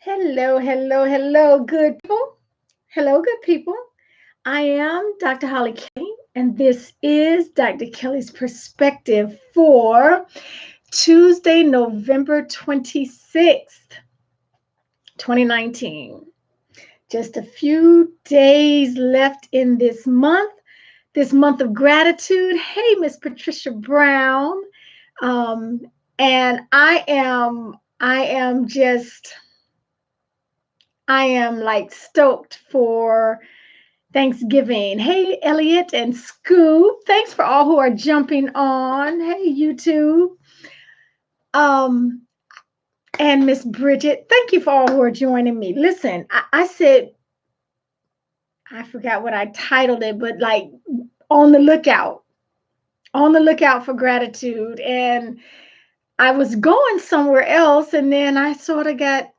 Hello, hello, hello, good people. Hello, good people. I am Dr. Hollie Kelly, and this is Dr. Kelly's perspective for Tuesday, November 26th, 2019. Just a few days left in this month of gratitude. Hey, Miss Patricia Brown. Um, and I am like stoked for Thanksgiving. Hey, Elliot and Scoop. Thanks for all who are jumping on. Hey, YouTube. Um, and Miss Bridget. Thank you for all who are joining me. Listen, I said, I forgot what I titled it, but like on the lookout, on the lookout for gratitude. And I was going somewhere else, and then I sort of got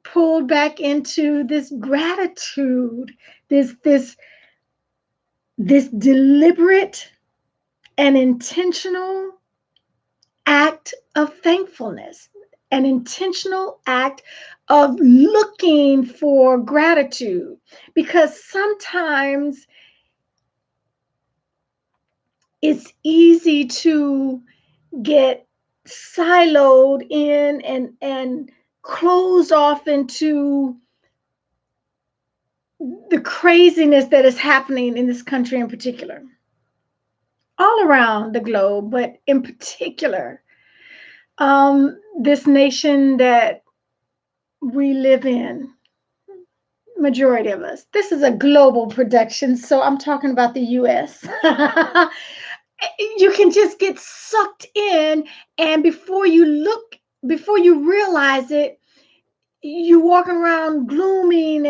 pulled back into this gratitude, this this deliberate an intentional act of thankfulness, an intentional act of looking for gratitude. Because sometimes it's easy to get siloed in and closed off into the craziness that is happening in this country in particular, all around the globe, but in particular this nation that we live in, majority of us. This is a global production, so I'm talking about the US. You can just get sucked in, and before you realize it, you walking around glooming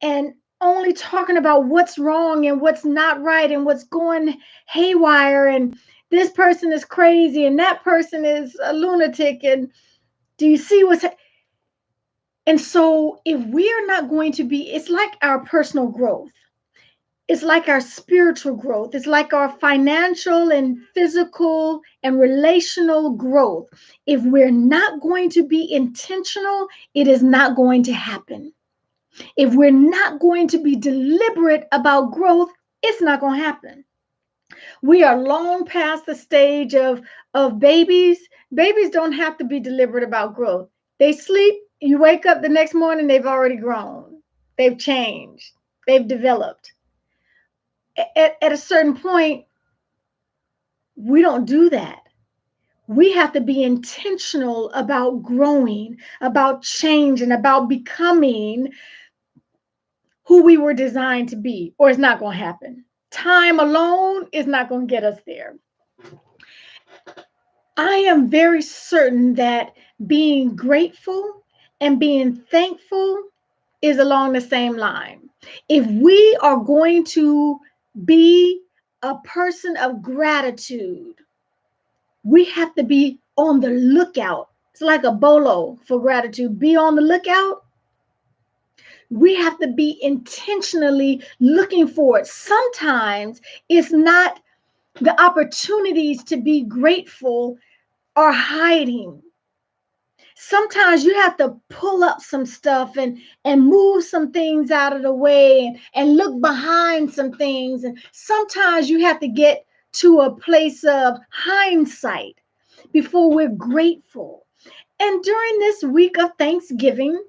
and only talking about what's wrong and what's not right and what's going haywire, and this person is crazy and that person is a lunatic, and do you see and so if we are not going to be, it's like our personal growth, it's like our spiritual growth, it's like our financial and physical and relational growth. If we're not going to be intentional, it is not going to happen. If we're not going to be deliberate about growth, it's not going to happen. We are long past the stage of babies. Babies don't have to be deliberate about growth. They sleep, you wake up the next morning, they've already grown. They've changed. They've developed. At a certain point, we don't do that. We have to be intentional about growing, about change, and about becoming who we were designed to be, or it's not going to happen. Time alone is not going to get us there. I am very certain that being grateful and being thankful is along the same line. If we are going to be a person of gratitude, we have to be on the lookout. It's like a bolo for gratitude. Be on the lookout. We have to be intentionally looking for it. Sometimes it's not the opportunities to be grateful are hiding. Sometimes you have to pull up some stuff and move some things out of the way and look behind some things. And sometimes you have to get to a place of hindsight before we're grateful. And during this week of Thanksgiving,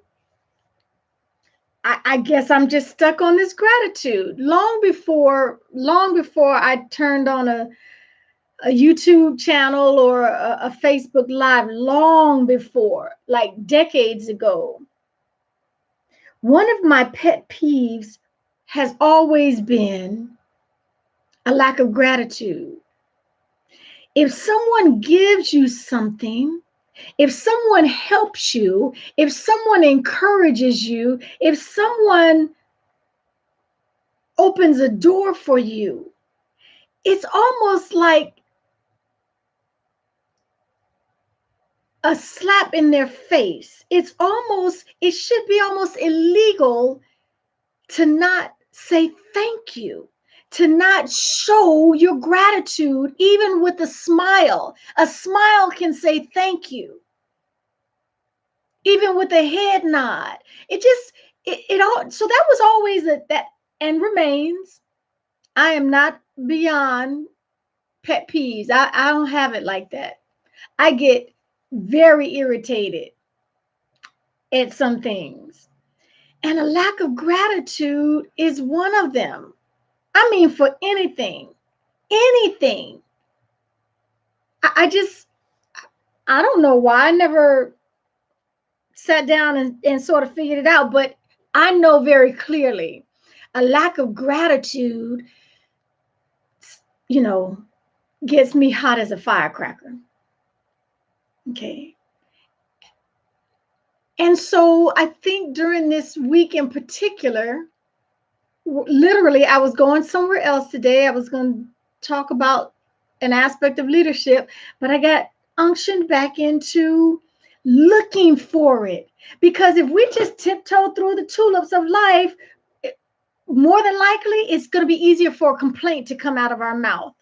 I guess I'm just stuck on this gratitude. Long before I turned on a YouTube channel or a Facebook Live, long before, like decades ago. One of my pet peeves has always been a lack of gratitude. If someone gives you something, if someone helps you, if someone encourages you, if someone opens a door for you, it's almost like a slap in their face. It should be almost illegal to not say thank you, to not show your gratitude, even with a smile. A smile can say thank you. even with a head nod. It just, it all, so that was always that, and remains. I am not beyond pet peeves. I don't have it like that. I get very irritated at some things. And a lack of gratitude is one of them. I mean, for anything, anything. I just, I don't know why. I never sat down and sort of figured it out, but I know very clearly a lack of gratitude, you know, gets me hot as a firecracker. Okay. And so I think during this week in particular, literally, I was going somewhere else today. I was going to talk about an aspect of leadership, but I got unctioned back into looking for it. Because if we just tiptoe through the tulips of life, more than likely, it's going to be easier for a complaint to come out of our mouth.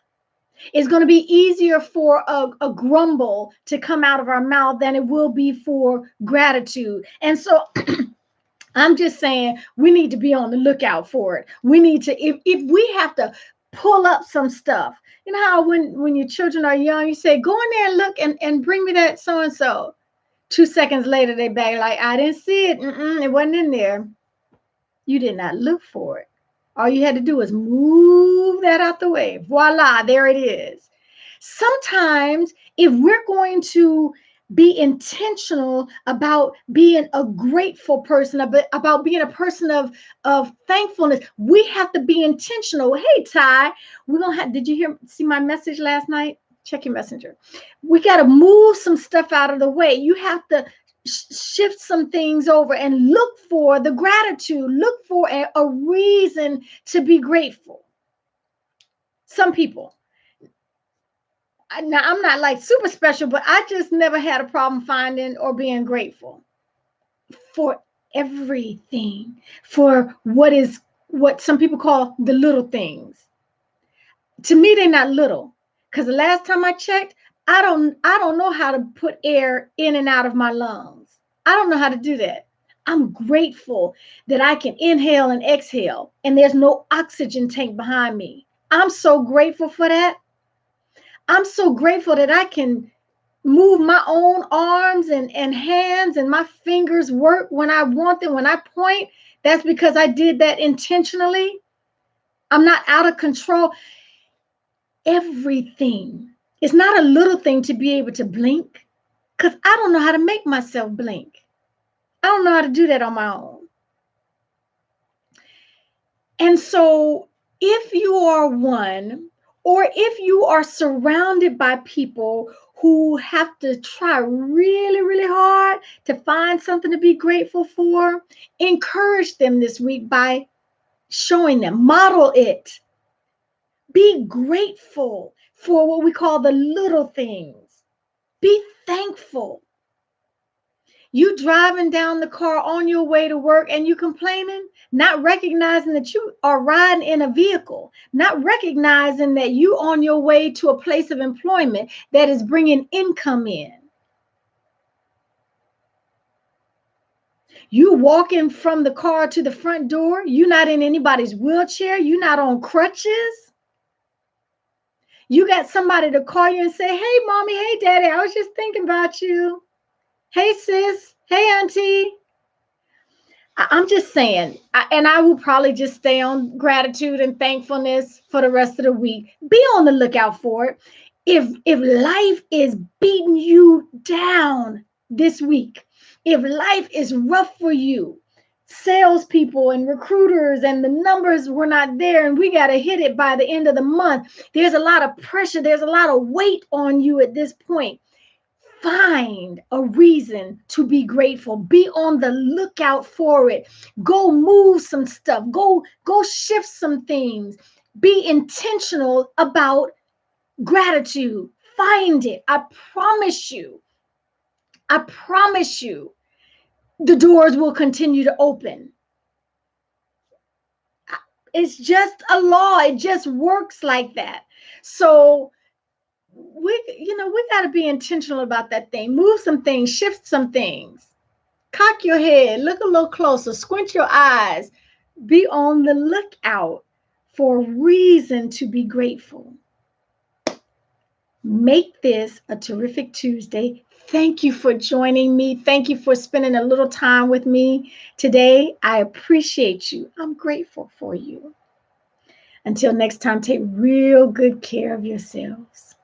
It's going to be easier for a grumble to come out of our mouth than it will be for gratitude. And so I'm just saying we need to be on the lookout for it. We need to, if we have to pull up some stuff, you know how when your children are young, you say, go in there and look and bring me that so-and-so. 2 seconds later, they back like, I didn't see it. It wasn't in there. You did not look for it. All you had to do was move that out the way. Voila, there it is. Sometimes, if we're going to be intentional about being a grateful person, about being a person of thankfulness, we have to be intentional. Hey, Ty, we're gonna have, did you see my message last night? Check your messenger. We got to move some stuff out of the way. You have to shift some things over and look for the gratitude, look for a reason to be grateful. Some people, now I'm not like super special, but I just never had a problem finding or being grateful for everything, for what some people call the little things. To me, they're not little, because the last time I checked, I don't know how to put air in and out of my lungs. I don't know how to do that. I'm grateful that I can inhale and exhale and there's no oxygen tank behind me. I'm so grateful for that. I'm so grateful that I can move my own arms and hands, and my fingers work when I want them. When I point, that's because I did that intentionally. I'm not out of control. Everything. It's not a little thing to be able to blink, because I don't know how to make myself blink. I don't know how to do that on my own. And so if you are one, or if you are surrounded by people who have to try really, really hard to find something to be grateful for, encourage them this week by showing them, model it. Be grateful for what we call the little things. Be thankful. You driving down the car on your way to work and you complaining, not recognizing that you are riding in a vehicle, not recognizing that you on your way to a place of employment that is bringing income in. You walking from the car to the front door, you're not in anybody's wheelchair, you're not on crutches. You got somebody to call you and say, hey, mommy, hey, daddy, I was just thinking about you. Hey, sis, hey, auntie. I'm just saying, and I will probably just stay on gratitude and thankfulness for the rest of the week. Be on the lookout for it. If life is beating you down this week, if life is rough for you, salespeople and recruiters and the numbers were not there and we got to hit it by the end of the month, there's a lot of pressure, there's a lot of weight on you at this point. Find a reason to be grateful. Be on the lookout for it. Go move some stuff. Go shift some things. Be intentional about gratitude. Find it. I promise you, the doors will continue to open. It's just a law. It just works like that. So we got to be intentional about that thing. Move some things, shift some things. Cock your head, look a little closer, squint your eyes. Be on the lookout for a reason to be grateful. Make this a terrific Tuesday. Thank you for joining me. Thank you for spending a little time with me today. I appreciate you. I'm grateful for you. Until next time, take real good care of yourselves.